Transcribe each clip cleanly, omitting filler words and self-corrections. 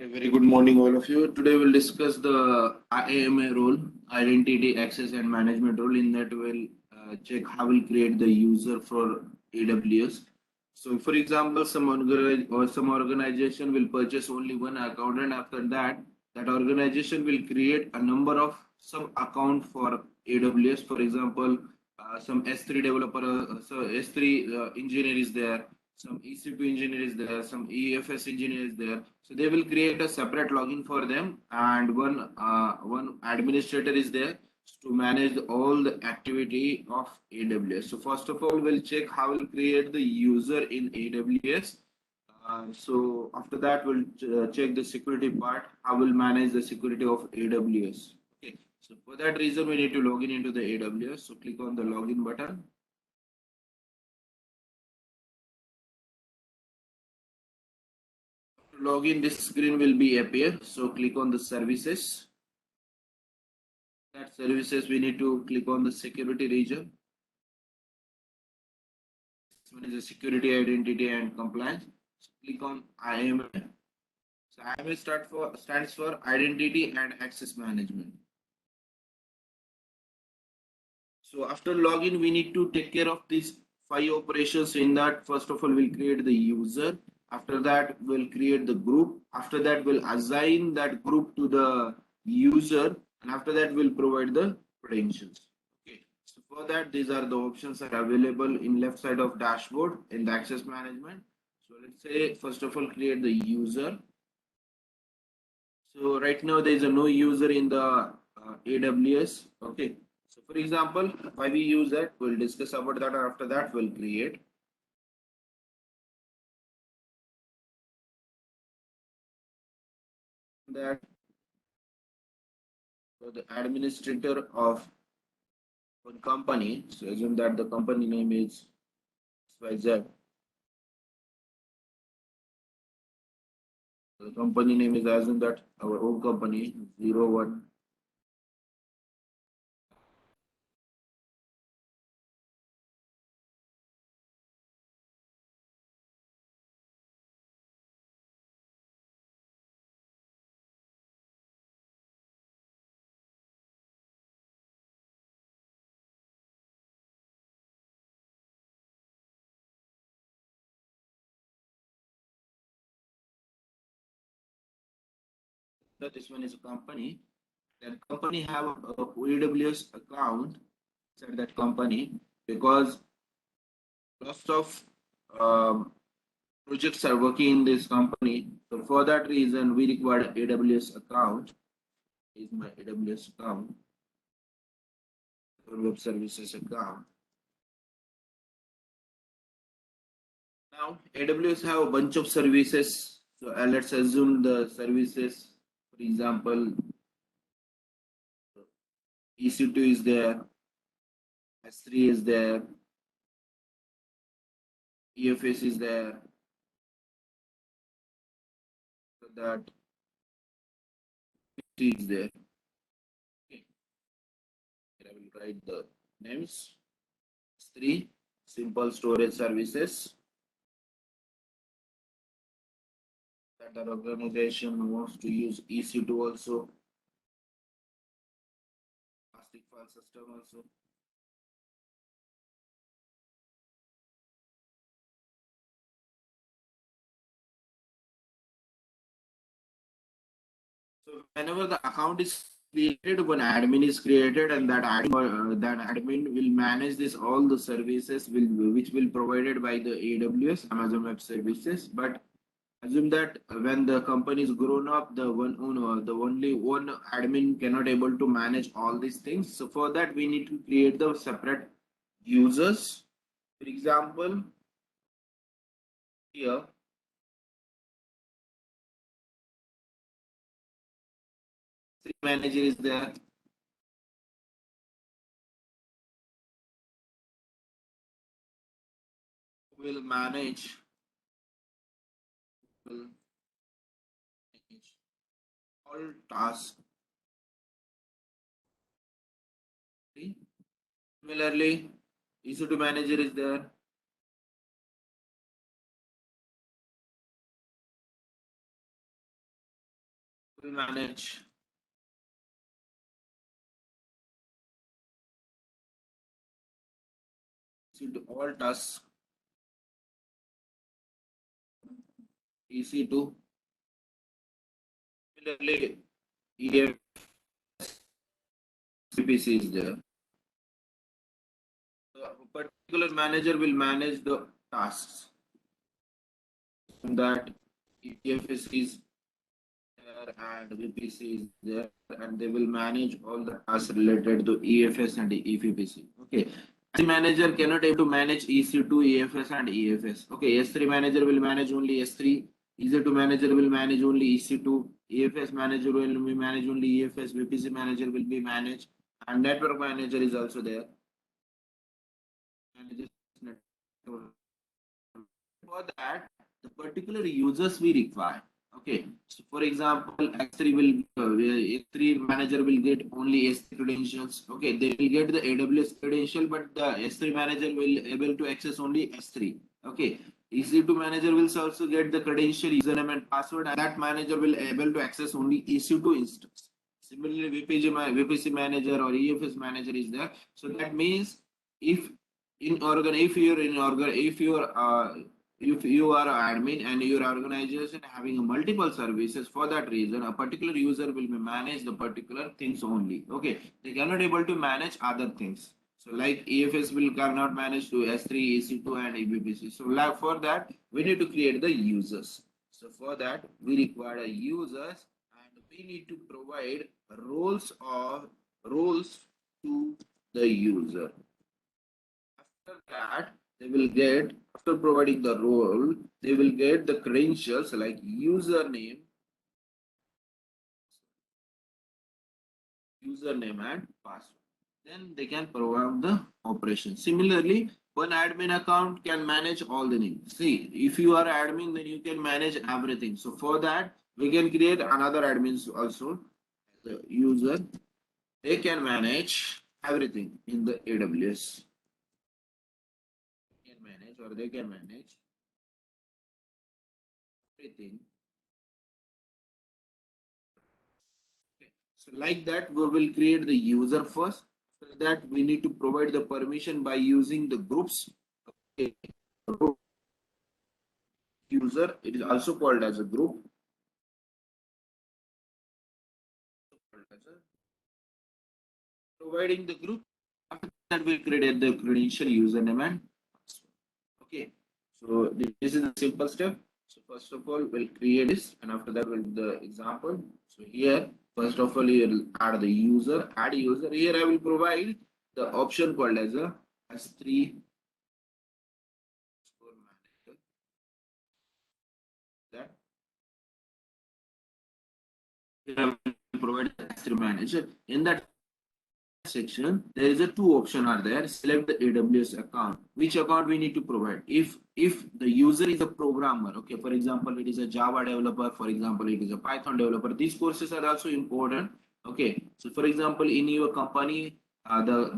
A very good morning, all of you. Today we'll discuss the IAMA role, Identity Access and Management role. In that, we'll check how we'll create the user for AWS. So, for example, some organization will purchase only one account, and after that, that organization will create a number of some account for AWS. For example, some S3 developer, so S3 engineer is there, some EC2 engineer is there, some EFS engineer is there. So they will create a separate login for them, and one administrator is there to manage all the activity of AWS. So first of all, we'll check how we'll create the user in AWS. So after that, we'll check the security part, how we'll manage the security of AWS. Okay. So for that reason, we need to log in into the AWS. So click on the login button. To log in, this screen will be appear. So click on the services. That services, we need to click on the security region. This one is the security, identity, and compliance. So click on IAMA. So IAMA stands for Identity and Access Management. So after login, we need to take care of these 5 operations. In that, first of all, we'll create the user. After that, we'll create the group. After that, we'll assign that group to the user. And after that, we'll provide the credentials. Okay. So for that, these are the options are available in left side of dashboard in the access management. So let's say, first of all, create the user. So right now, there is a no user in the AWS. Okay. So for example, why we use that, we'll discuss about that. After that, we'll create that for the administrator of one company. So assume that the company name is XYZ. The company name is assume that our own company 01. That this one is a company. That company have a AWS account inside that company because lots of um, projects are working in this company. So for that reason, we require AWS account. Is my AWS account, web services account. Now AWS have a bunch of services. So let's assume the services, for example, EC2 is there, S3 is there, EFS is there, so that is there. Okay. Here I will write the names. S3, simple storage services. That the organization wants to use EC2 also, plastic file system also. So whenever the account is created, one admin is created, and that admin will manage this all the services which will provided by the AWS Amazon Web Services. But assume that when the company is grown up, the only one admin cannot able to manage all these things. So for that, we need to create the separate users. For example, here manager is there. Will manage will manage all tasks. Similarly, EC2 manager is there. will manage EC2 all tasks, EC2. Similarly, EFPC is there. So a particular manager will manage the tasks that EFS is there and VPC is there, and they will manage all the tasks related to EFS and EPPC. Okay. S3 manager cannot able to manage EC2, EFS, and EFS. Okay, S3 manager will manage only S3. EC2 manager will manage only EC2. EFS manager will be manage only EFS. VPC manager will be managed, and network manager is also there. Manages network. For that, the particular users we require. Okay, so for example, S3 manager will get only S3 credentials. Okay, they will get the AWS credential, but the S3 manager will able to access only S3. Okay, EC2 manager will also get the credential, username and password, and that manager will able to access only EC2 instance. Similarly, VPC manager or EFS manager is there. So that means if if you are an admin and your organization having a multiple services, for that reason a particular user will be manage the particular things only. Okay, they cannot able to manage other things. So like EFS will cannot manage to S3, EC2 and EBPC. So like for that we need to create the users. So for that we require a users, and we need to provide roles to the user. After that, they will get, after providing the role, they will get the credentials like username and password. Then they can perform the operation. Similarly, one admin account can manage all the things. See, if you are admin, then you can manage everything. So for that, we can create another admins also. The user, they can manage everything in the AWS. They can manage everything. Okay. So like that, we will create the user first. For that, we need to provide the permission by using the groups. Okay. User, it is also called as a group. Providing the group, after that we create the credential, username and password. Okay. So this is a simple step. So first of all, we'll create this, and after that we'll do the example. So here, first of all, you'll add the user, add user. Here I will provide the option called as a S3 manager. That here I will provide the S3 manager. In that section, there is a two option are there. Select the AWS account. Which account we need to provide? If the user is a programmer, okay, for example, it is a Java developer, for example, it is a Python developer. These courses are also important. Okay, so for example, in your company,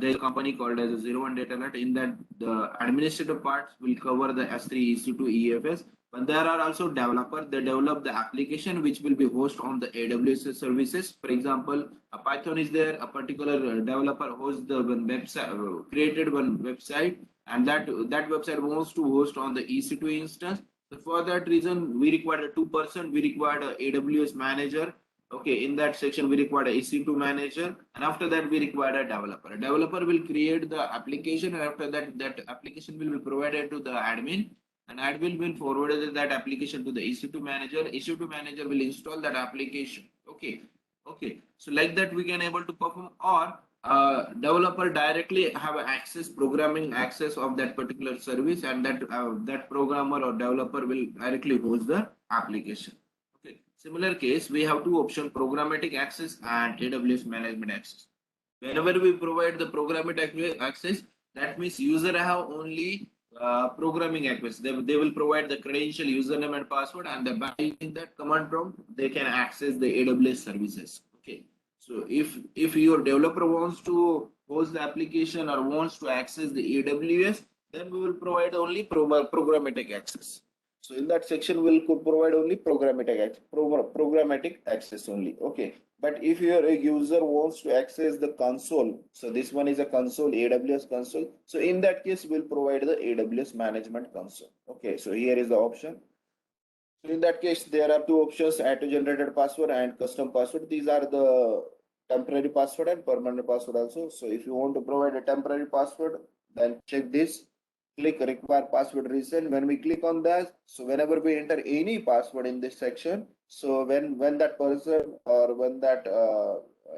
there's a company called as a 01 Data Alert. In that, the administrative parts will cover the S3, EC2, EFS. But there are also developers. They develop the application which will be hosted on the AWS services. For example, a Python is there. A particular developer hosts the one website, created one website, and that website wants to host on the EC2 instance. So for that reason, we require a 2%. We require a AWS manager. Okay, in that section we require a EC2 manager, and after that we require a developer. A developer will create the application, and after that, that application will be provided to the admin, and admin will forward that application to the EC2 manager. EC2 manager will install that application. Okay, okay. So like that we can able to perform, or developer directly have access, programming access of that particular service, and that programmer or developer will directly host the application. Okay. Similar case, we have two options: programmatic access and AWS management access. Whenever we provide the programmatic access, that means user have only programming access. They will provide the credential, username and password, and by using that command prompt, they can access the AWS services. Okay. So if your developer wants to host the application or wants to access the AWS, then we will provide only programmatic access. So in that section, we'll provide only programmatic access only. Okay. But if your user wants to access the console, so this one is a console, AWS console. So in that case, we'll provide the AWS management console. Okay. So here is the option. So in that case, there are two options: auto-generated password and custom password. These are the temporary password and permanent password also. So if you want to provide a temporary password, then check this. Click require password reset. When we click on that, so whenever we enter any password in this section, so when that person or when that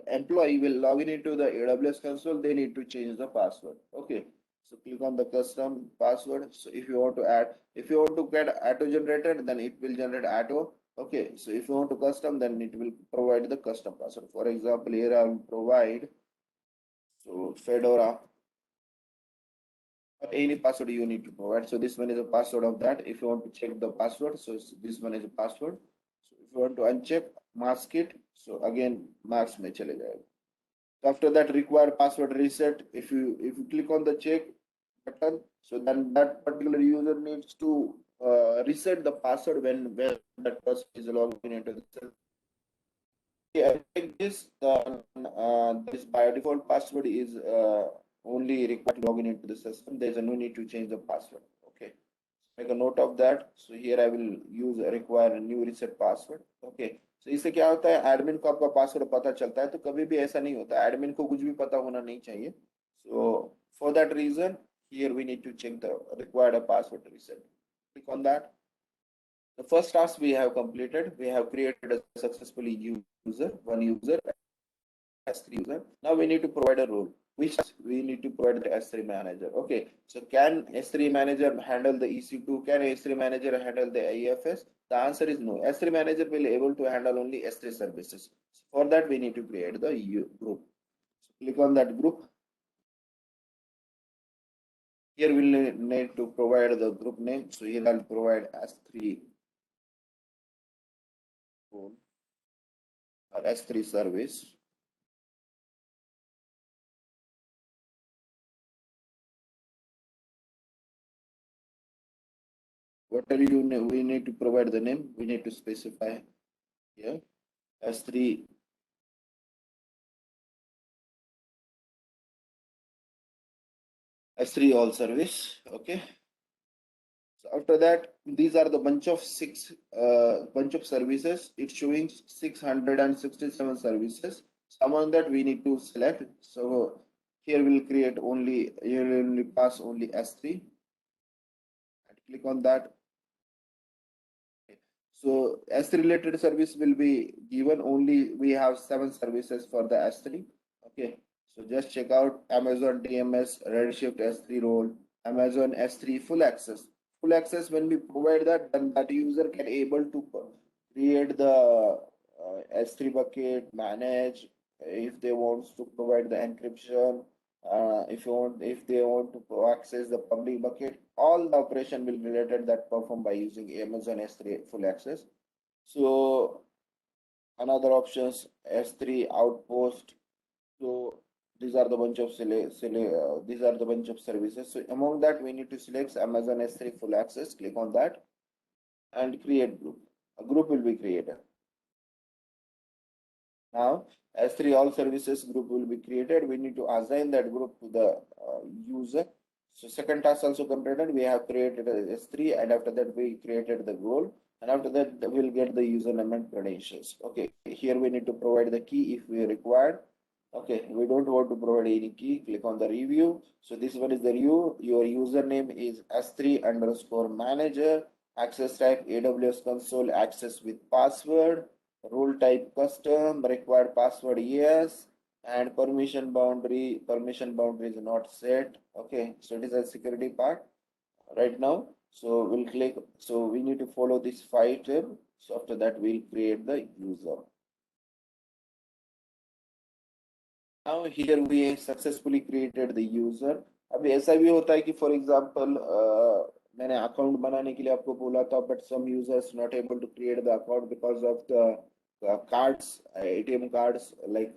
employee will log in into the AWS console, they need to change the password. Okay. So click on the custom password. So if you want to add, if you want to get auto generated, then it will generate auto. Okay. So if you want to custom, then it will provide the custom password. For example, here I will provide so Fedora or any password you need to provide. So this one is a password of that. If you want to check the password, so this one is a password. So if you want to uncheck, mask it. So again, mask mein chale jayega. After that, require password reset. If you click on the check button, so then that particular user needs to reset the password when that person is logging into the system. Yeah, like this by default password is only required to login into the system. There's no need to change the password. Okay, make a note of that. So here I will use require a new reset password. Okay. So इससे क्या होता है, admin को आपका password पता चलता है, तो कभी भी ऐसा नहीं होता, एडमिन को कुछ भी पता होना नहीं चाहिए. So for that reason, here we need to check the required password reset. Click on that. The first task we have completed. We have created a successfully user, one user, S3 user. Now we need to provide a role, which we need to provide the S3 manager. Okay, so can S3 manager handle the EC2? Can S3 manager handle the IFS? The answer is no. S3 manager will able to handle only S3 services. So for that, we need to create the group. So click on that group. Here we'll need to provide the group name. So here I'll provide S3 role or S3 service. Whatever we need to provide the name, we need to specify here S3 S3 all service. Okay. So after that, these are the bunch of bunch of services. It's showing 667 services. Among that we need to select. So here we'll create only, here will only pass only S3 and click on that. So S3 related service will be given only. We have 7 services for the S3. Okay. So just check out Amazon DMS, Redshift S3 role, Amazon S3 full access. Full access, when we provide that, then that user can able to create the S3 bucket, manage if they want to provide the encryption, if they want to access the public bucket, all the operation will be related that performed by using Amazon S3 full access. So another options S3 outpost. So these are the bunch of these are the bunch of services. So among that, we need to select Amazon S3 full access. Click on that and create group. A group will be created. Now, S3 all services group will be created. We need to assign that group to the user. So second task also completed. We have created a S3, and after that we created the role, and after that we'll get the username and credentials. Okay, here we need to provide the key if we required. Okay, we don't want to provide any key. Click on the review. So this one is the review. Your username is S3 underscore manager. Access type AWS console access with password. Role type custom. Required password yes. And permission boundary is not set. Okay, so it is a security part right now. So we'll click. So we need to follow this 5 step. So after that we'll create the user. Now here we successfully created the user. अभी ऐसा भी होता है कि for example मैंने account बनाने के लिए आपको बोला था, but some users not able to create the account because of the cards, ATM cards, like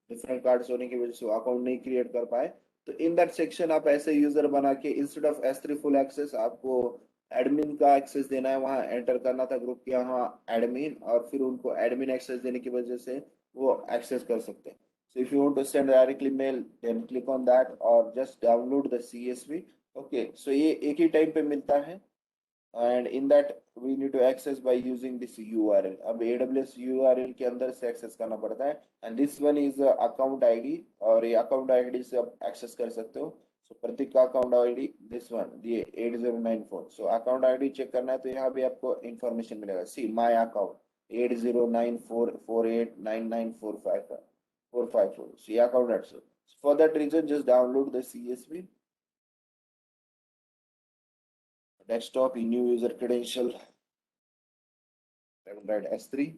different cards होने की वजह से account नहीं create कर पाए. तो in that section आप ऐसे user बना के instead of S3 full access आपको एडमिन का एक्सेस देना है, वहां एंटर करना था ग्रुप के यहाँ एडमिन, और फिर उनको एडमिन एक्सेस देने की वजह से वो एक्सेस कर सकते हैं. So if you want to send directly mail, then click on that or just download the CSV. Okay, so ये एक ही टाइम पे मिलता है, and in that we need to access by using this URL. अब AWS URL के अंदर से access करना पड़ता है, and this one is account ID, और ये account ID से आप एक्सेस कर सकते हो. So प्रतीक का अकाउंट आईडी दिस वन, ये 8094. सो अकाउंट आईडी चेक करना है तो यहाँ भी आपको इंफॉर्मेशन मिलेगा. See my account 8094489945. So ये account adds. For that reason, just download the CSV desktop in new user credential. I will write S3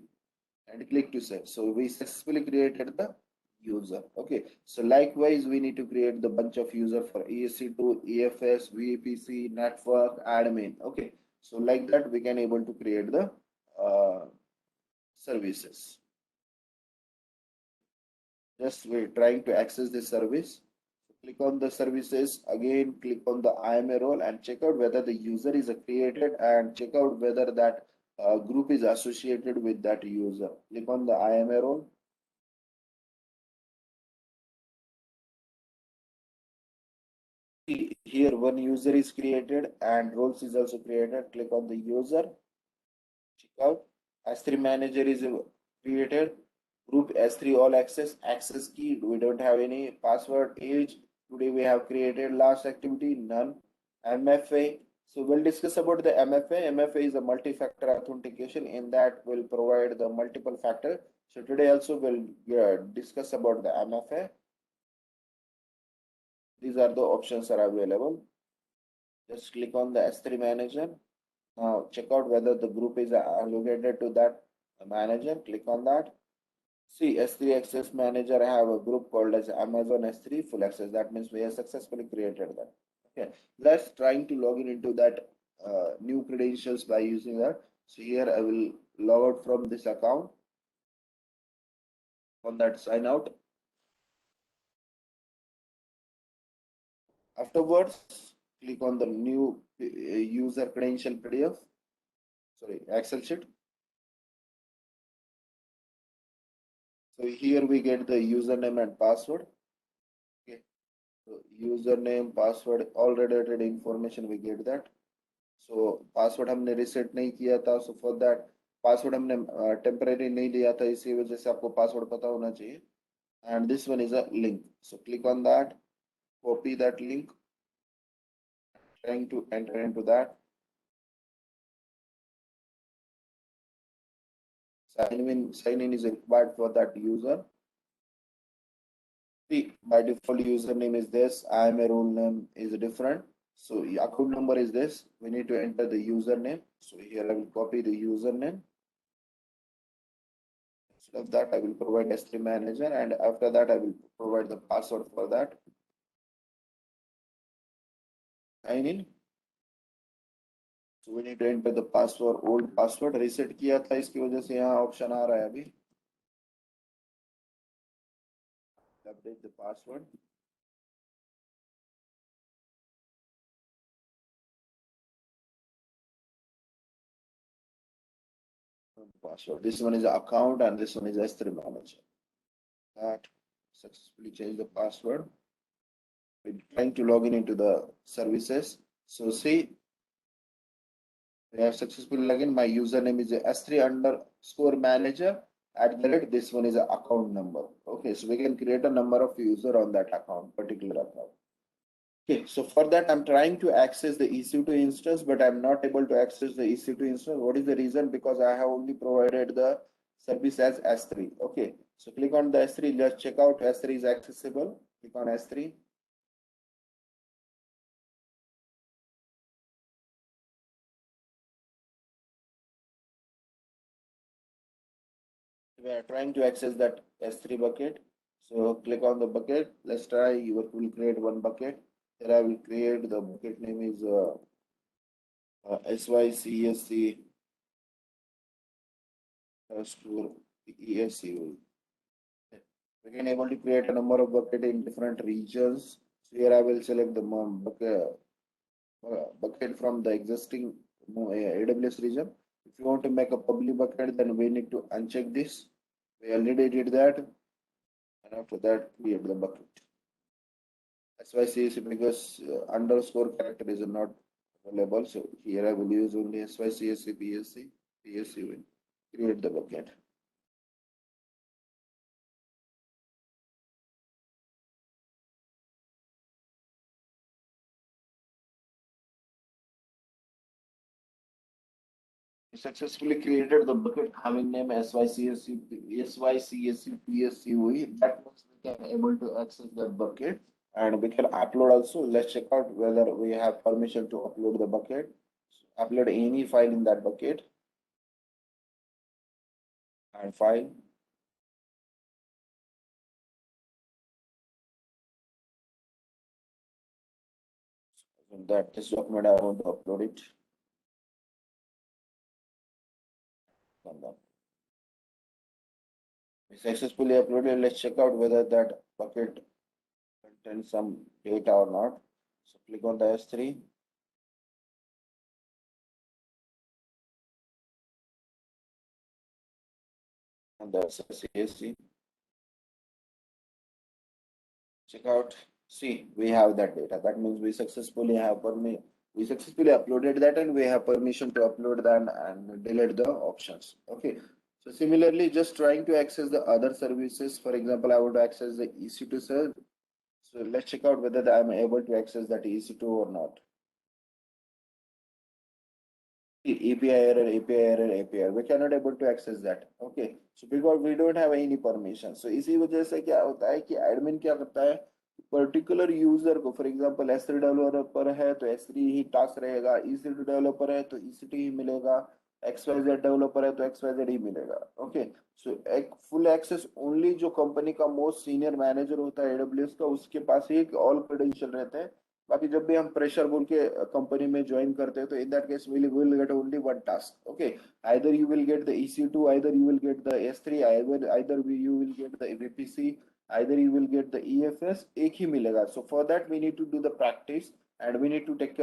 and click to save. So we successfully created the user. Okay, so likewise we need to create the bunch of user for ESC2, EFS, VPC, network, admin. Okay, so like that we can able to create the services. Just we're trying to access this service. Click on the services again, click on the IMA role and check out whether the user is created, and check out whether that group is associated with that user. Click on the IMA role. Here one user is created and roles is also created. Click on the user, check out. S3 manager is created. Group S3 all access key. We don't have any password. Age, today we have created. Last activity, none. MFA. So we'll discuss about the MFA. MFA is a multi-factor authentication. In that we'll provide the multiple factor. So today also we'll discuss about the MFA. These are the options are available. Just click on the S3 manager. Now check out whether the group is allocated to that manager. Click on that. See, S3 Access Manager, I have a group called as Amazon S3 Full Access. That means we have successfully created that. Okay, let's trying to log in into that new credentials by using that. So here I will log out from this account. On that sign out. Afterwards, click on the new user credential PDF. Sorry, Excel sheet. So here we get the username and password. Okay. So username, password, all related information we get that. So password हमने reset नहीं किया था. So for that password हमने temporary नहीं लिया था, इसी वजह से आपको पासवर्ड पता होना चाहिए. And this one is a link. So click on that, copy that link, trying to enter into that. Sign in is required for that user. See, by default username is this, IMA role name is different. So account number is this. We need to enter the username. So here I will copy the username. Of that I will provide S3 manager, and after that I will provide the password for that. Sign in. So we need to enter the password, old password reset किया था, इसकी वजह से यहाँ option आ रहा है अभी. Update the password. Password. This one is account and this one is S3 manager. That successfully changed the password. We're trying to log in into the services. So see, we have successfully logged in. My username is S3 underscore manager at the rate. This one is an account number. Okay, so we can create a number of user on that account, particular account. Okay, so for that I'm trying to access the EC2 instance, but I'm not able to access the EC2 instance. What is the reason? Because I have only provided the service as S3. Okay, so click on the S3. Just check out S3 is accessible. Click on S3. We are trying to access that S3 bucket. So click on the bucket. Let's try. You will create one bucket. Here I will create the bucket name is SYCSC underscore ESC. We can able to create a number of bucket in different regions. So here I will select the bucket from the existing AWS region. If you want to make a public bucket, then we need to uncheck this. We already did that, and after that, create the bucket. SYCSC because underscore character is not available. So here I will use only SYCSC PSC. PSC will create the bucket. We successfully created the bucket having name SYCSC PSCOE. That means we can able to access that bucket and we can upload also. Let's check out whether we have permission to upload the bucket. Upload any file in that bucket and file. In that this document I want to upload it. We successfully uploaded. Let's check out whether that bucket contains some data or not. So click on the S3. And the CSC. Check out. See, we have that data. That means we successfully uploaded that and we have permission to upload that and delete the options. Okay. So similarly, just trying to access the other services. For example, I want to access the EC2 service. So let's check out whether I'm able to access that EC2 or not. API error, API error, API. We cannot able to access that. Okay. So because we don't have any permission. So इसी वजह से क्या होता है कि admin क्या करता है पर्टिकुलर यूजर को फॉर एग्जांपल S3 डेवलपर है तो S3 ही टास्क रहेगा EC2 डेवलपर है तो EC2 ही मिलेगा XYZ डेवलपर है तो XYZ ही मिलेगा ओके सो एक फुल एक्सेस ओनली जो कंपनी का मोस्ट सीनियर मैनेजर होता है AWS का उसके पास ही ऑल क्रेडेंशियल रहते हैं बाकी जब भी हम प्रेशर बोल के कंपनी में ज्वाइन करते हैं तो in that case will get only one task okay either you will get the EC2 either you will get the S3 either you will get the VPC either you will get the EFS एक ही मिलेगा so for that we need to do the practice and we need to take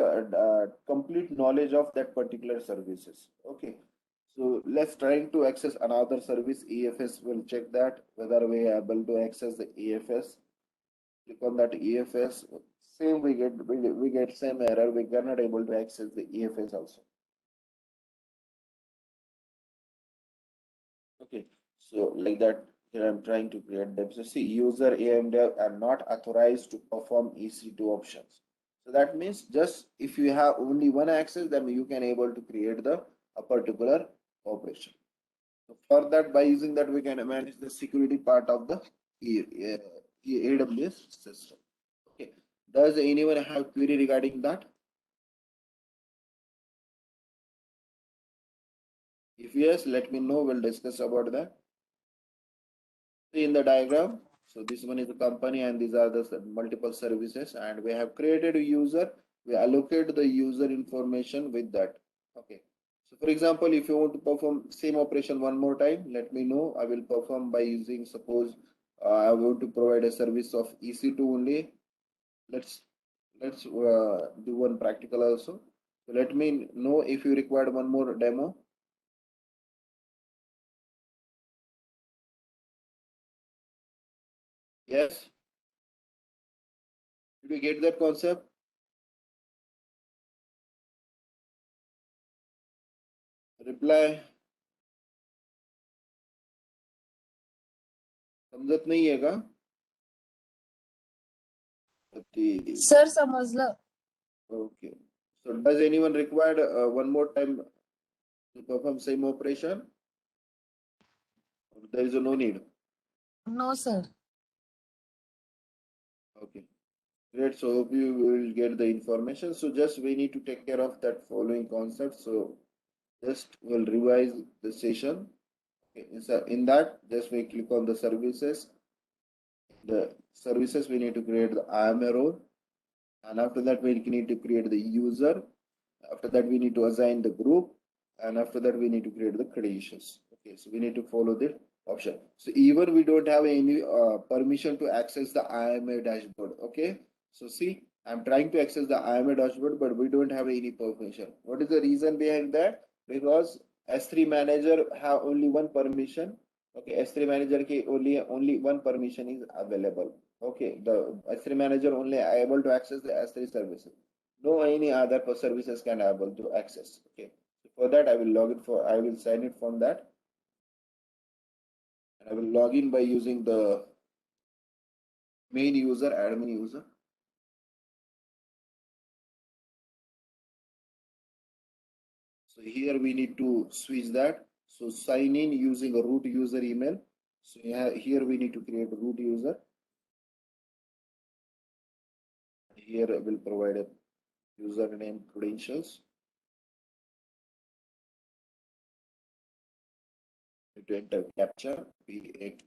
complete knowledge of that particular services okay so let's trying to access another service EFS will check that whether we are able to access the EFS click on that EFS same we get same error we cannot able to access the EFS also okay so like that here I'm trying to create them so see user AMD are not authorized to perform EC2 options so that means just if you have only one access then you can able to create the a particular operation so for that by using that we can manage the security part of the AWS system okay does anyone have query regarding that if yes let me know we'll discuss about that see in the diagram so this one is the company and these are the multiple services and we have created a user we allocate the user information with that okay so for example if you want to perform same operation one more time let me know I will perform by using suppose I want to provide a service of EC2 only let's do one practical also so let me know if you require one more demo yes did you get that concept reply समझत नहीं है का sir समजलं okay so does anyone require one more time to perform same operation or there is no need no sir okay great so hope you will get the information so just we need to take care of that following concept so just we'll revise the session okay in that just we click on the services we need to create the IAMA role and after that we need to create the user after that we need to assign the group and after that we need to create the credentials okay so we need to follow the option so even we don't have any permission to access the IAMA dashboard okay so see I'm trying to access the IMA dashboard, but we don't have any permission. What is the reason behind that? Because S3 manager have only one permission. Okay, S3 manager ki only one permission is available. Okay, the S3 manager only able to access the S3 services. No any other services can able to access. Okay, so for that I will log in for I will sign it from that, and I will log in by using the main user, admin user. So here we need to switch that. So sign in using a root user email. So here we need to create a root user. Here I will provide a username credentials. Need to enter captcha P8C3.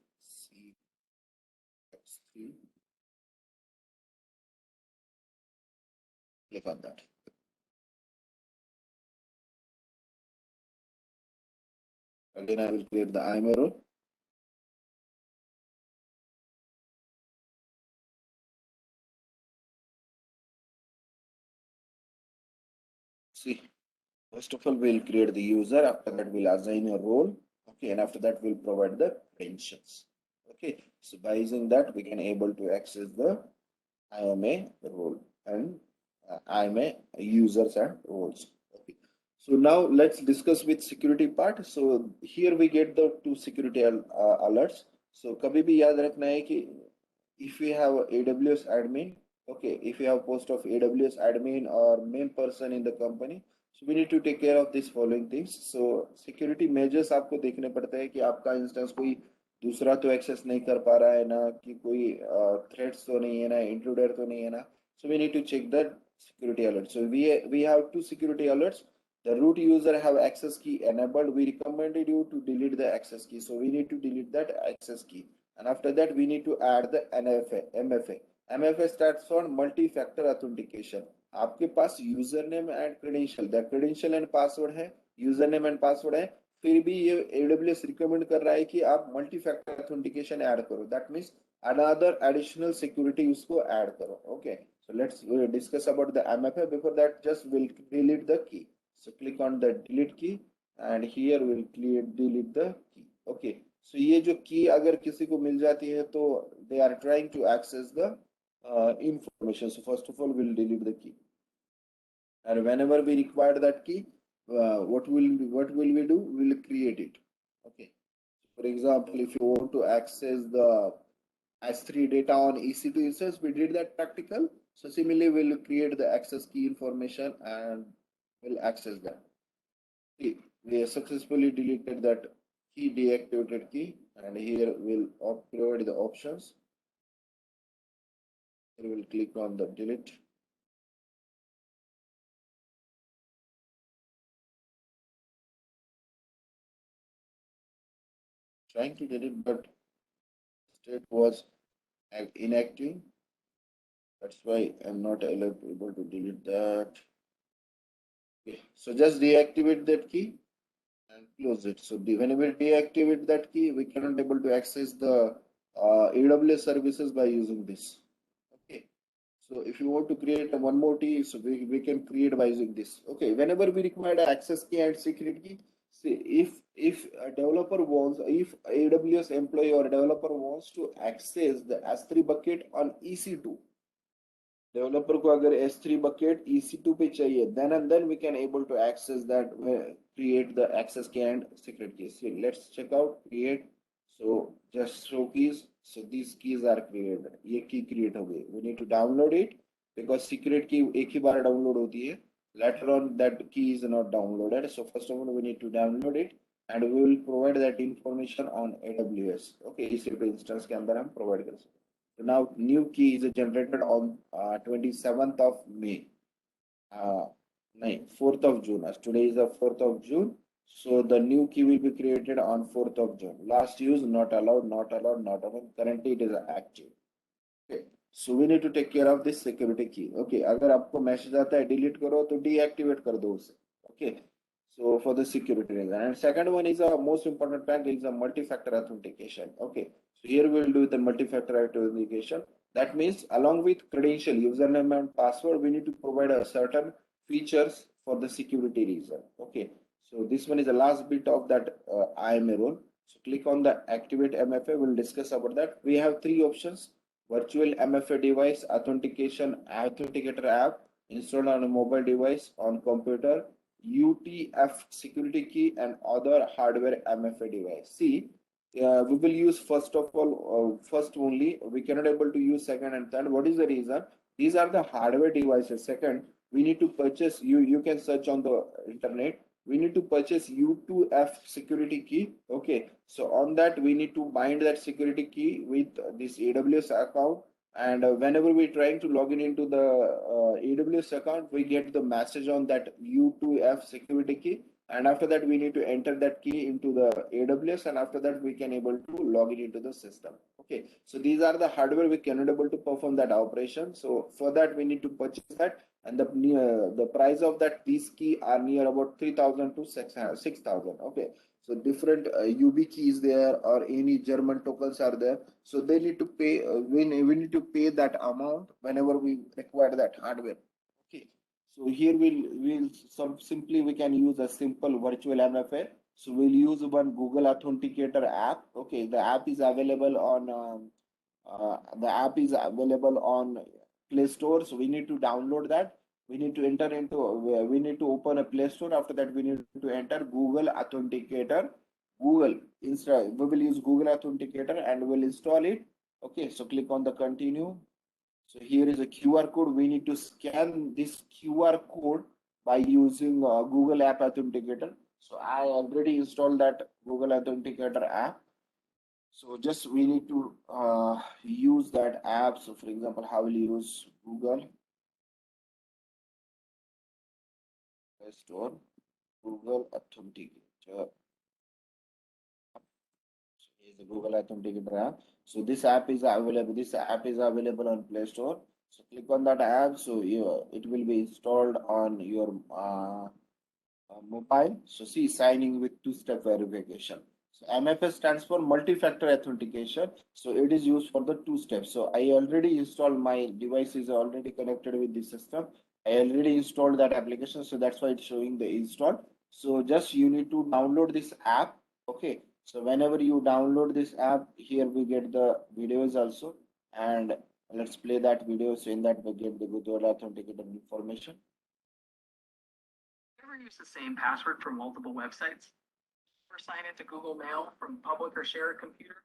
Click on that. Again, I will create the IMA role. See, first of all, we'll create the user. After that, we'll assign a role. Okay, and after that, we'll provide the credentials. Okay, so by using that, we can able to access the IMA role and IMA users and roles. Okay. So now let's discuss with security part. So here we get the two security alerts. So कभी भी याद रखना है कि if we have AWS admin, okay, if you have post of AWS admin or main person in the company, so we need to take care of these following things. So security measures आपको देखने पड़ते हैं कि आपका instance कोई दूसरा तो access नहीं कर पा रहा है ना, कि कोई थ्रेट्स तो नहीं है ना, इंट्रूडर तो नहीं है ना. So we need to check that security alert. So we have two security alerts. The root user have access key enabled. We recommended you to delete the access key. So we need to delete that access key. And after that, we need to add the MFA. MFA stands for multi-factor authentication. आपके पास user name and credential, the credential and password है, user name and password है, फिर भी ये AWS recommend कर रहा है कि आप मल्टी फैक्टर ऑथेंटिकेशन ऐड करो. That means another additional security उसको ऐड करो. Okay, so let's discuss about the MFA. Before that, just we'll delete the key. So click on the delete key and here we'll delete the key. Okay, so ये जो key अगर किसी को मिल जाती है तो they are trying to access the information. So first of all, we'll delete the key, and whenever we require that key, what will we do? We'll create it. Okay, for example, if you want to access the S3 data on EC2 instance, we did that practical. So similarly, we'll create the access key information and we'll access that. See, we have successfully deleted that key, deactivated key, and here we'll provide the options. Here we'll click on the delete. Trying to delete, but state was inactive. That's why I'm not able to delete that. Okay, so just deactivate that key and close it. So whenever we deactivate that key, we cannot able to access the AWS services by using this. Okay, so if you want to create one more key, so we can create by using this. Okay, whenever we require the access key and secret key, see if a developer wants, if AWS employee or developer wants to access the S3 bucket on EC2, developer को अगर S3 bucket EC2 पे चाहिए, then we can able to access that, create the access key and secret keys. So let's check out create. So just show keys. So these keys are created. ये key create हो गई. We need to download it because secret key एक ही बार download होती है. Later on that key is not downloaded. So first of all we need to download it and we will provide that information on AWS. Okay, EC2 instance के अंदर हम provide कर सकते हैं. So now new key is generated on 27th of May. 4th of June. As today is the 4th of June. So the new key will be created on 4th of June. Last use not allowed, not allowed, not allowed. Currently it is active. Okay. So we need to take care of this security key. Okay. अगर आपको message आता है delete करो तो deactivate कर दो उसे. Okay. So for the security reason. And second one is a most important fact is a multi-factor authentication. Okay. So here we will do the multi-factor authentication. That means along with credential, username and password, we need to provide a certain features for the security reason. Okay, so this one is the last bit of that IMA role. So click on the activate MFA. We'll discuss about that. We have three options: virtual MFA device, authenticator app installed on a mobile device on computer, UTF security key, and other hardware MFA device. See, we will use first of all, first only. We cannot able to use second and third. What is the reason? These are the hardware devices. Second, we need to purchase. You can search on the internet. We need to purchase U2F security key. Okay, so on that we need to bind that security key with this AWS account, and whenever we're trying to log in into the AWS account, we get the message on that U2F security key, and after that we need to enter that key into the AWS, and after that we can able to log it into the system. Okay, so these are the hardware we cannot able to perform that operation. So for that we need to purchase that, and the price of that these key are near about 3,000 to 6,000. Okay, so different UB keys there or any German tokens are there. So they need to pay. We need to pay that amount whenever we require that hardware. Okay. So here we'll simply we can use a simple virtual MFA. So we'll use one Google Authenticator app. Okay, the app is available on Play Store. So we need to download that. We need to enter into we need to open a Play Store. After that, we need to enter Google Authenticator. Google install. We will use Google Authenticator and we'll install it. Okay, so click on the continue. So here is a QR code. We need to scan this QR code by using Google App Authenticator. So I already installed that Google Authenticator app. So just we need to use that app. So for example, how will you use Google Play Store, Google Authenticator. So here's the Google Authenticator app. So this app is available. This app is available on Play Store. So click on that app. So it will be installed on your mobile. So see, signing with two-step verification. So MFA stands for multi-factor authentication. So it is used for the two steps. So I already installed, my device is already connected with the system. I already installed that application. So that's why it's showing the install. So just you need to download this app. Okay. So whenever you download this app, here we get the videos also. And let's play that video. So in that we get the Google Authenticator information. Ever use the same password for multiple websites? Or sign into Google Mail from public or shared computer?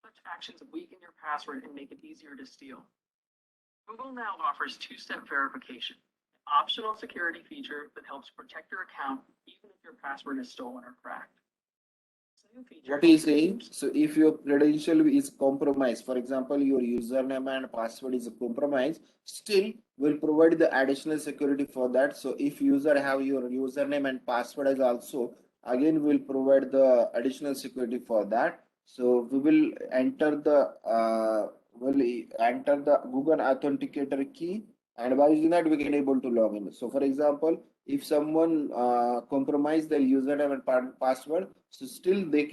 Such actions weaken your password and make it easier to steal. Google now offers two-step verification, an optional security feature that helps protect your account even if your password is stolen or cracked. What is saying? So if your credential is compromised, for example, your username and password is compromised, still will provide the additional security for that. So if user have your username and password is also, again will provide the additional security for that. So we will enter the Google Authenticator key, and by using that we can able to log in. So for example, if someone compromise their username and password, so still the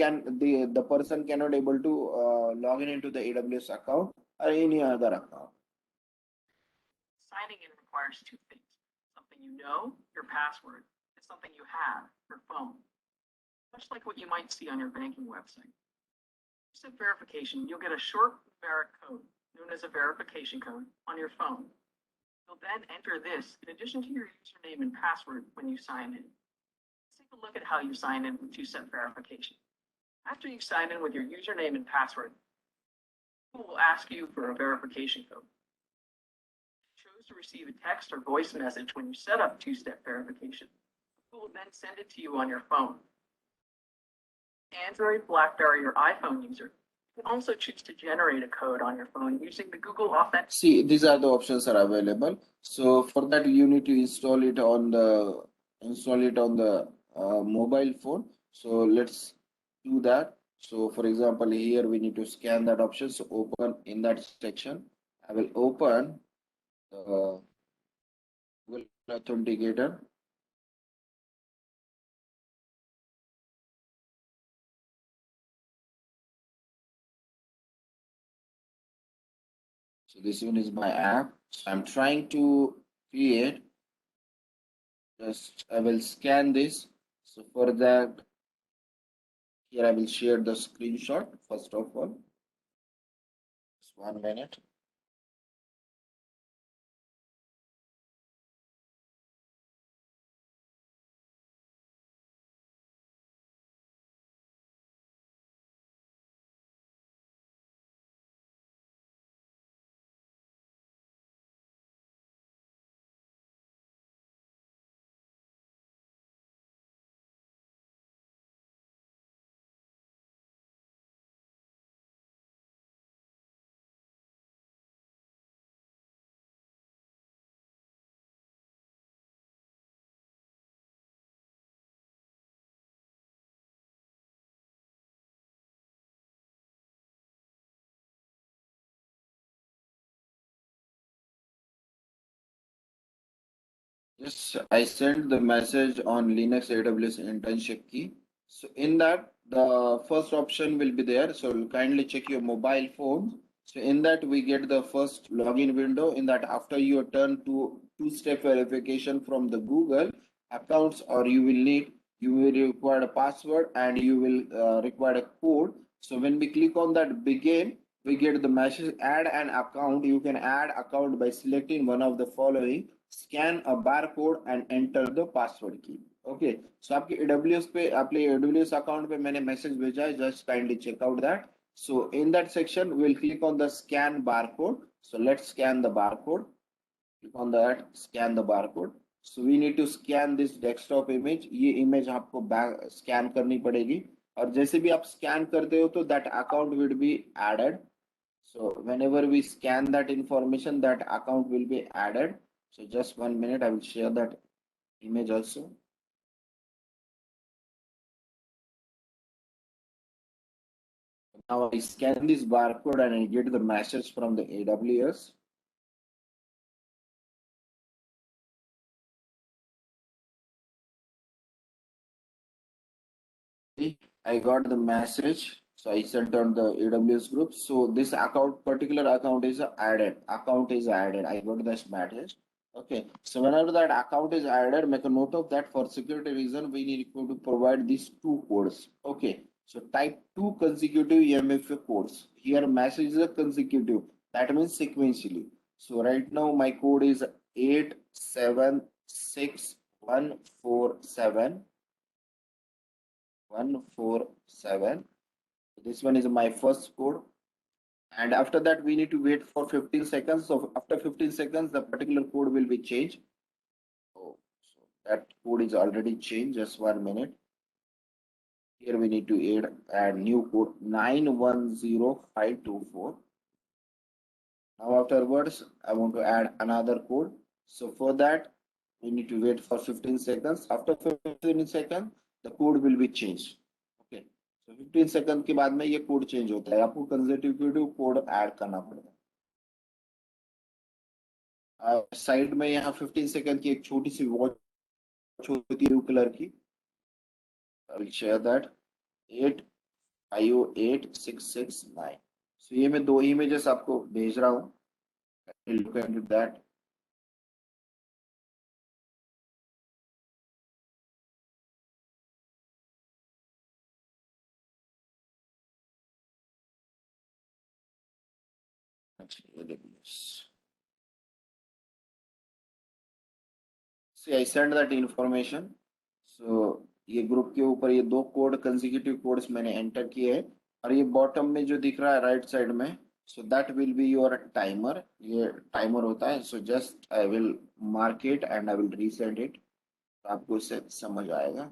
person cannot able to log in into the AWS account or any other account. Signing in requires two things: something you know, your password, and something you have, your phone. Much like what you might see on your banking website. Two-step verification, you'll get a short numeric code known as a verification code on your phone. You'll then enter this in addition to your username and password when you sign in. Let's take a look at how you sign in with two-step verification. After you sign in with your username and password, Google will ask you for a verification code. If you chose to receive a text or voice message when you set up two-step verification, Google will then send it to you on your phone. Android, BlackBerry, or iPhone user, you can also choose to generate a code on your phone using the Google Authenticator. See, these are the options are available. So for that, you need to install it on the mobile phone. So let's do that. So for example, here we need to scan that option. So open in that section. I will open the Google Authenticator. So So this one is my app. So I'm trying to create. Just I will scan this. So for that, here I will share the screenshot first of all. Just 1 minute. Yes, I sent the message on Linux AWS internship key. So in that, the first option will be there. So kindly check your mobile phone. So in that, we get the first login window. In that, after you turn to two-step verification from the Google accounts, or you will require a password and you will require a code. So when we click on that begin, we get the message add an account. You can add account by selecting one of the following. Scan a bar code and enter the password की okay so आपके AWS पे आपके AWS account पे मैंने message भेजा है just kindly check out that so in that section will click on the scan bar code so let's scan the bar code click on that scan the bar code so we need to scan this desktop image ये image आपको scan करनी पड़ेगी और जैसे भी आप scan करते हो तो that account will be added so whenever we scan that information, that account will be added. So just 1 minute, I will share that image also. Now I scan this barcode and I get the message from the AWS. I got the message. So I sent on the AWS group. So this account, particular account is added. Account is added. I got this message. Okay. So whenever that account is added, make a note of that for security reason, we need to provide these two codes. Okay. So type two consecutive EMFA codes. Here message is a consecutive. That means sequentially. So right now my code is 876147. 147. This one is my first code. And after that, we need to wait for 15 seconds. So after 15 seconds, the particular code will be changed. Oh, so that code is already changed. Just 1 minute. Here we need to add new code 910524. Now afterwards, I want to add another code. So for that, we need to wait for 15 seconds. After 15 seconds, the code will be changed. Okay. So 15 second के बाद में ये code change होता है आपको consecutive code add करना पड़ेगा side में यहाँ 15 सेकंड की एक छोटी सी वॉच होती है ब्लू कलर की आई विल शेयर दैट 85086669 सो ये मैं दो इमेजेस आपको भेज रहा हूँ look at that See, I sent that information. So ये ग्रुप के ऊपर ये दो कोड कंसेक्यूटिव कोड्स मैंने एंटर किए हैं और ये बॉटम में जो दिख रहा है राइट साइड में so that will be your timer ये टाइमर होता है so just I will mark it and I will reset it तो आपको इससे समझ आएगा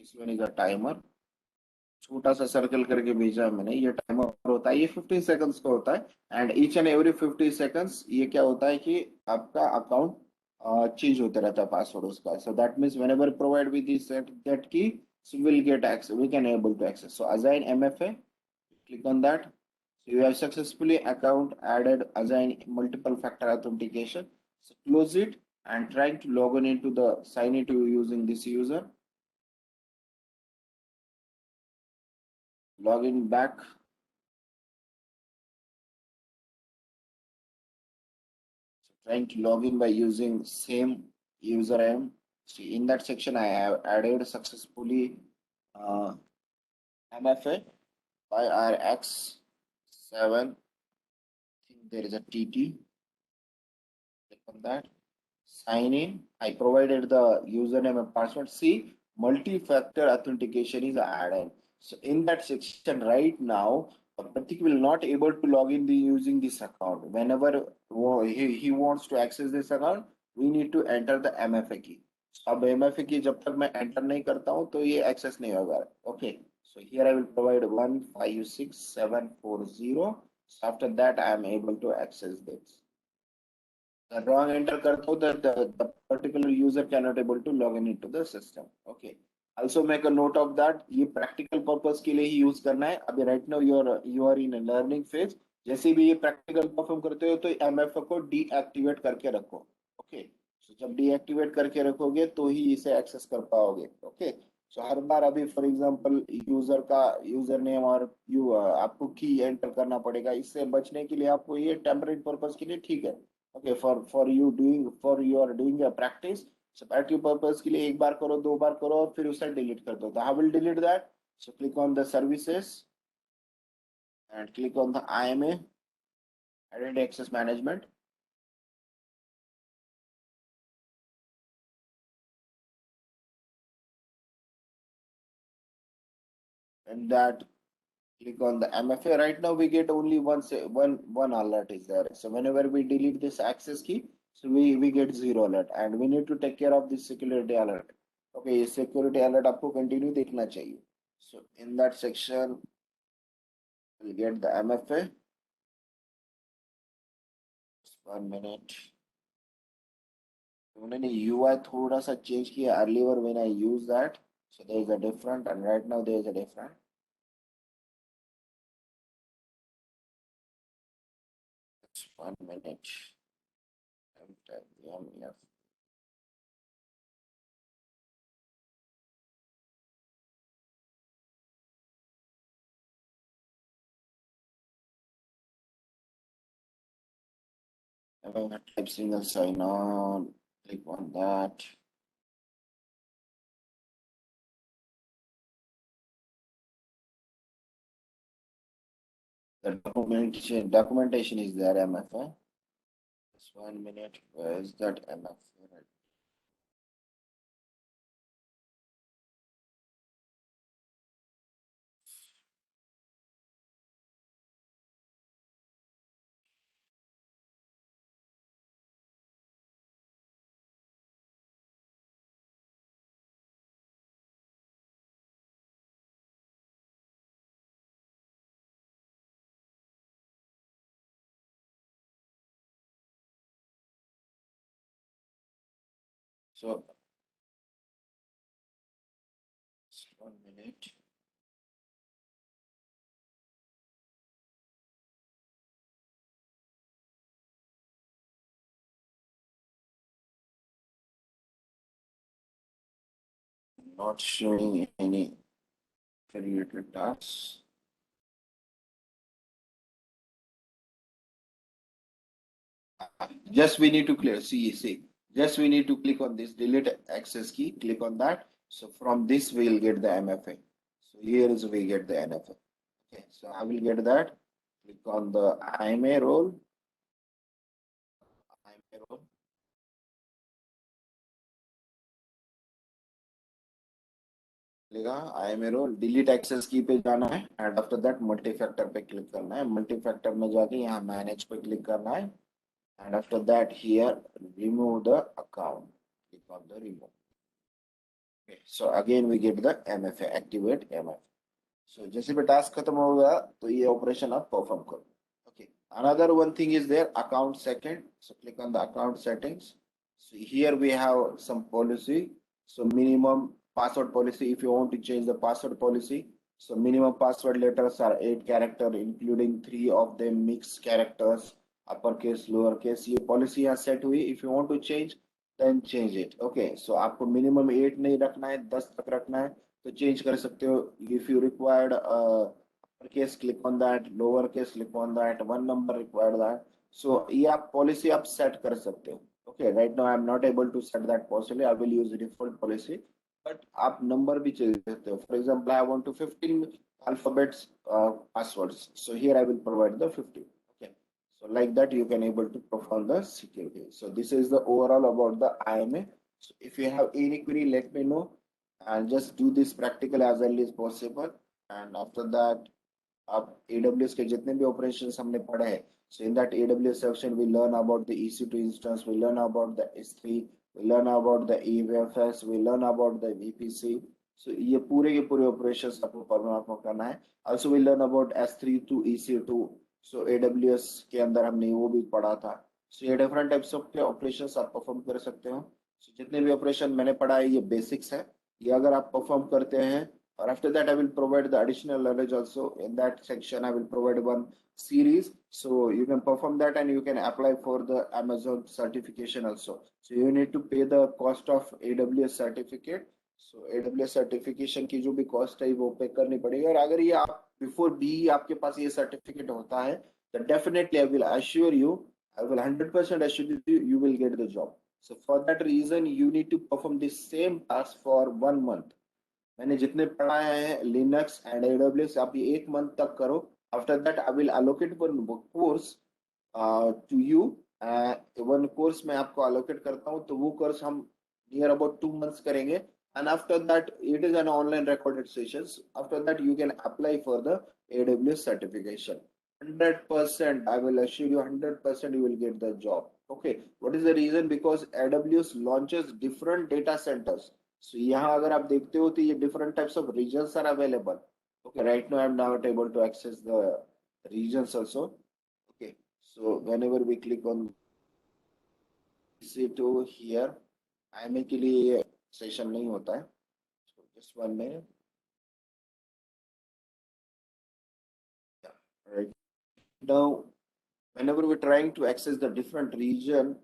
this one is a timer छोटा सा सर्कल करके भेजा है मैंने ये टाइमर होता है ये 15 सेकंड्स का होता है and each and every 50 seconds ये क्या होता है कि आपका अकाउंट चेंज होता रहता है पासवर्ड उसका so that means whenever provide with this that की so we'll get access we can able to access so assign MFA click on that so you have successfully account added assign multiple factor authentication so close it and trying to log in into the sign into using this user login back trying to log in by using same username. See, in that section, I have added successfully uh, MFA by RX7. I think there is a TT. Click on that. Sign in. I provided the username and password. See, multi-factor authentication is added. So in that section right now, Pratik will not able to log in using this account. Whenever he wants to access this account, we need to enter the MFA key. अब MFA की जब तक मैं enter नहीं करता हूँ तो ये access नहीं होगा. Okay. So here I will provide 156740. So after that I am able to access this. The wrong enter करता हूँ the particular user cannot able to log in into the system. Okay. Also make a note of that. ये practical purpose के लिए ही use करना है. अभी right now you are in a learning phase. जैसे भी ये practical perform करते हो तो MFA को deactivate करके रखो. Okay. So जब deactivate करके रखोगे तो ही इसे access कर पाओगे. Okay. So हर बार अभी for example user का username और आपको key enter करना पड़ेगा. इससे बचने के लिए आपको ये temporary purpose के लिए ठीक है. Okay, for you are doing a practice. So practice purpose के लिए एक बार करो, दो बार करो और फिर उसे delete कर दो. So how will delete that? So click on the services and click on the IMA, Identity Access Management. And that click on the MFA. Right now we get only one alert is there. So whenever we delete this access key, so we get 0 alert and we need to take care of this security alert. Okay, security alert आपको continue देखना चाहिए. So in that section, we'll get the MFA. Just 1 minute. उन्होंने UI थोड़ा सा change किया earlier when I use that. So there is a different and right now there is a different. Just 1 minute. Yes. Type single sign on, click on that. The documentation is there, MFA. Just 1 minute. Where is that MFA? So, just 1 minute. Not showing any created tasks. Just we need to clear. See. Just we need to click on this delete access key. Click on that. So from this we will get the MFA. So here is we get the NFA. Okay. So I will get that. Click on the IMA role. IMA role. IMA role delete access key पे जाना है and after that multi factor पे click करना है. Multi factor में जाके यहाँ manage पे click करना है. And after that here remove the account. Click on the remove. Okay, so again we get the MFA, activate MFA. So जैसे भी task खत्म होगा तो ये operation आप perform करो. Okay, another one thing is there, account second. So click on the account settings. So here we have some policy. So minimum password policy, if you want to change the password policy. So minimum password letters are 8 characters, including 3 of them mixed characters, uppercase, lowercase. ये policy यहाँ set हुई. If you want to change, then change it. Okay, so आपको minimum 8 नहीं रखना है, 10 तक रखना है, तो change कर सकते हो. If you required uppercase, click on that. Lowercase, click on that. One number required that. सो ये आप पॉलिसी आप सेट कर सकते हो. Okay, right now I am not able to set that policy. I will use default policy, but आप number भी change करते हो. For example I want to 15 alphabets passwords, so here I will provide the 50. Okay, so like that you can able to perform the security. So this is the overall about the IMA. So if you have any query, let me know, and just do this practical as early as possible. And after that, आप AWS के जितने भी operations हमने पढ़े हैं, so in that AWS section we learn about the EC2 instance, we learn about the S3, we learn about the EVFS, we learn about the VPC. So ये पूरे के पूरे operations आपको परफॉर्म करना है. Also we learn about S3 to EC2. So AWS के अंदर हमने वो भी पढ़ा था. So ये different types of के operations आप perform कर सकते हो. So जितने भी operation मैंने पढ़ा है ये basics है. ये अगर आप perform करते हैं, or after that I will provide the additional knowledge also. In that section I will provide one series, so you can perform that and you can apply for the Amazon certification also. So you need to pay the cost of AWS certificate. So AWS certification की जो भी cost है वो pay करनी पड़ेगी. और अगर ये आप before BE आपके पास ये certificate होता है, then definitely I will assure you, I will 100% assure you, you will get the job. So for that reason you need to perform the same task for 1 month. मैंने जितने पढ़ाए हैं Linux and AWS आप ये 1 month तक करो. After that I will allocate one course to you. One course मैं आपको अलोकेट करता हूँ, तो वो कोर्स हम नियर अबाउट 2 मंथ्स करेंगे. And after that it is an online recorded sessions. After that you can apply for the AWS certification. 100% I will assure you, 100% you will get the job. Okay, what is the reason? Because AWS launches different data centers. So यहाँ अगर आप देखते हो तो ये different types of regions are available. Okay, right now I'm not able to access the regions also. Okay, so whenever we click on EC2 here, IMA के लिए ये session नहीं होता है. So just 1 minute. Yeah, right. Now, whenever we're trying to access the different region,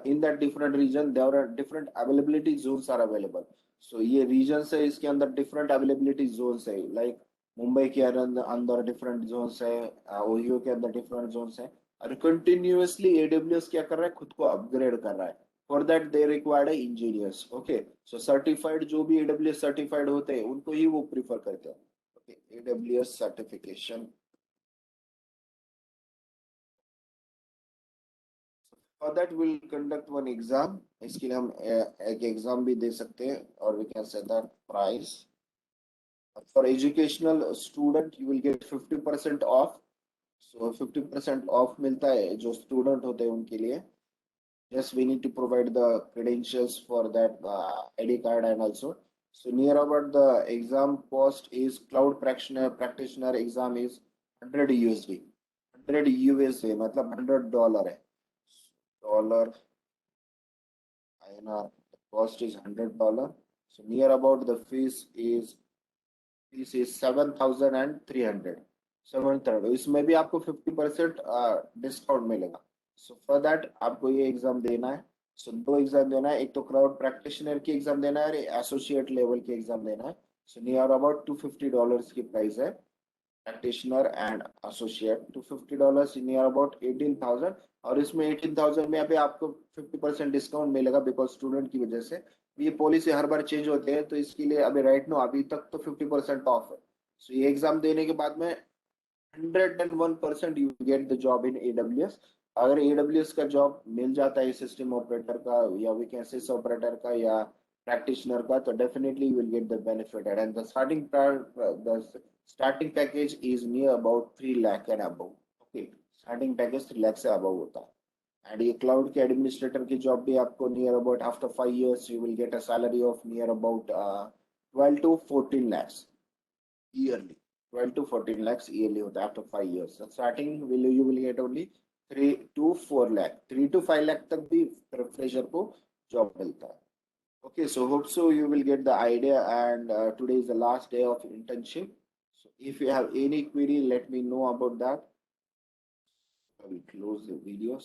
in that different region there are different availability zones are available. So ये regions है, इसके अंदर different availability zones है. Like Mumbai के अंदर different zones है, Ohio के अंदर different zones है. और continuously AWS क्या कर रहा है, खुद को upgrade कर रहा है. For that they required engineers. Okay, so certified जो भी AWS certified होते हैं उनको ही वो prefer करते हैं. Okay, AWS certification. For that we'll conduct one exam. इसके लिए हम एक exam भी दे सकते हैं, or we can say that price. For educational student you will get 50% off. So 50% off मिलता है जो student होते हैं उनके लिए. Yes, we need to provide the credentials for that ID card and also. So near about the exam cost is cloud practitioner exam is 100 USD. 100 USD मतलब $100 है. Dollar INR, the cost is $100. So near about the fees is 7,300. 7,300. इसमें भी आपको 50% discount मिलेगा. So for that आपको ये exam देना है. सो 2 एग्जाम देना है, एक तो क्राउड प्रैक्टिशनर की एग्जाम देना है और एसोसिएट लेवल की एग्जाम देना है. सो नियर अबाउट $250 की प्राइस है. Practitioner and associate $250 near about 18,000. और इसमें 18,000 में अभी आपको 50% डिस्काउंट मिलेगा बिकॉज स्टूडेंट की वजह से. ये पॉलिसी हर बार चेंज होते हैं, तो इसके लिए अभी राइट नो अभी तक तो 50% ऑफ है. सो ये एग्जाम देने के बाद में 101% you get the job in AWS. अगर AWS का जॉब मिल जाता है सिस्टम ऑपरेटर का या वी कैन से ऑपरेटर का या प्रैक्टिशनर का, तो definitely you will get the benefit. And the starting package is near about 3 lakh and above. Okay, starting package 3 lakh से अबव होता है. एंड ये क्लाउड के एडमिनिस्ट्रेटर की जॉब भी आपको near about after 5 years you will get a salary of near about 12 to 14 lakhs yearly. 12 to 14 lakhs yearly होता है after 5 years. So starting you will get only 3 to 4 lakh. 3 to 5 lakh तक भी fresher को job मिलता है. Okay, so hope so you will get the idea. And today is the last day of internship. So if you have any query, let me know about that. I will close the video.